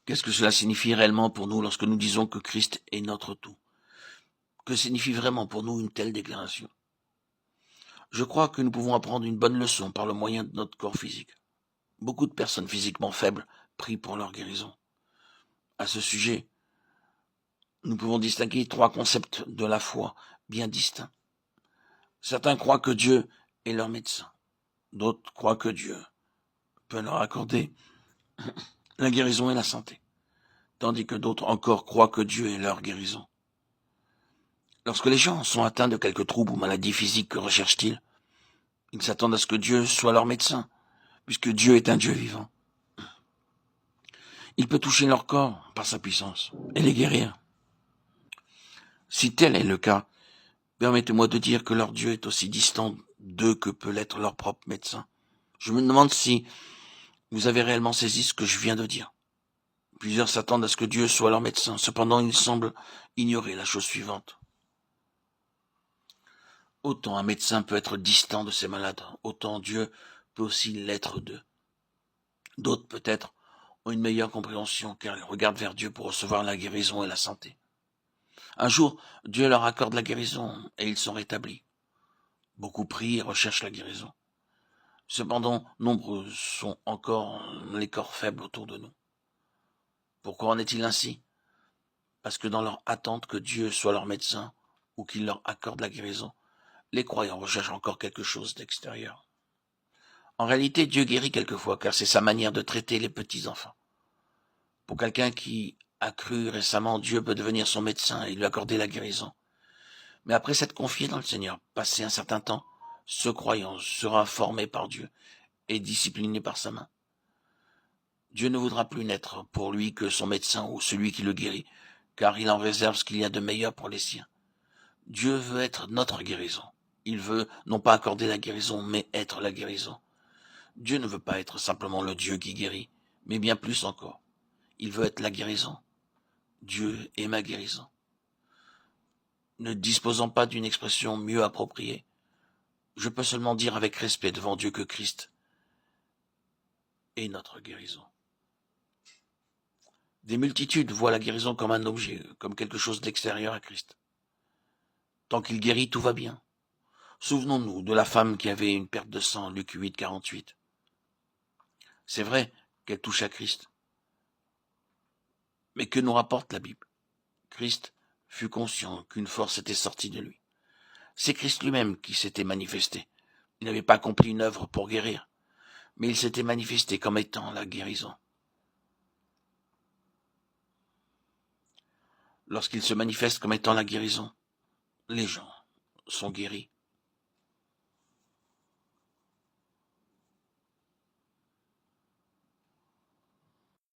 Qu'est-ce que cela signifie réellement pour nous lorsque nous disons que Christ est notre tout? Que signifie vraiment pour nous une telle déclaration? Je crois que nous pouvons apprendre une bonne leçon par le moyen de notre corps physique. Beaucoup de personnes physiquement faibles prient pour leur guérison. À ce sujet, nous pouvons distinguer trois concepts de la foi bien distincts. Certains croient que Dieu est leur médecin. D'autres croient que Dieu peut leur accorder la guérison et la santé. Tandis que d'autres encore croient que Dieu est leur guérison. Lorsque les gens sont atteints de quelque trouble ou maladie physique, que recherchent-ils? Ils s'attendent à ce que Dieu soit leur médecin, puisque Dieu est un Dieu vivant. Il peut toucher leur corps par sa puissance et les guérir. Si tel est le cas, permettez-moi de dire que leur Dieu est aussi distant d'eux que peut l'être leur propre médecin. Je me demande si vous avez réellement saisi ce que je viens de dire. Plusieurs s'attendent à ce que Dieu soit leur médecin. Cependant, ils semblent ignorer la chose suivante. Autant un médecin peut être distant de ses malades, autant Dieu peut aussi l'être d'eux. D'autres, peut-être, ont une meilleure compréhension car ils regardent vers Dieu pour recevoir la guérison et la santé. Un jour, Dieu leur accorde la guérison et ils sont rétablis. Beaucoup prient et recherchent la guérison. Cependant, nombreux sont encore les corps faibles autour de nous. Pourquoi en est-il ainsi? Parce que dans leur attente que Dieu soit leur médecin ou qu'il leur accorde la guérison, les croyants recherchent encore quelque chose d'extérieur. En réalité, Dieu guérit quelquefois, car c'est sa manière de traiter les petits-enfants. Pour quelqu'un qui a cru récemment, Dieu peut devenir son médecin et lui accorder la guérison. Mais après s'être confié dans le Seigneur, passé un certain temps, ce croyant sera formé par Dieu et discipliné par sa main. Dieu ne voudra plus n'être pour lui que son médecin ou celui qui le guérit, car il en réserve ce qu'il y a de meilleur pour les siens. Dieu veut être notre guérison. Il veut non pas accorder la guérison, mais être la guérison. Dieu ne veut pas être simplement le Dieu qui guérit, mais bien plus encore. Il veut être la guérison. Dieu est ma guérison. Ne disposant pas d'une expression mieux appropriée, je peux seulement dire avec respect devant Dieu que Christ est notre guérison. Des multitudes voient la guérison comme un objet, comme quelque chose d'extérieur à Christ. Tant qu'il guérit, tout va bien. Souvenons-nous de la femme qui avait une perte de sang, Luc 8, 48. C'est vrai qu'elle touche à Christ. Mais que nous rapporte la Bible? Christ fut conscient qu'une force était sortie de lui. C'est Christ lui-même qui s'était manifesté. Il n'avait pas accompli une œuvre pour guérir, mais il s'était manifesté comme étant la guérison. Lorsqu'il se manifeste comme étant la guérison, les gens sont guéris.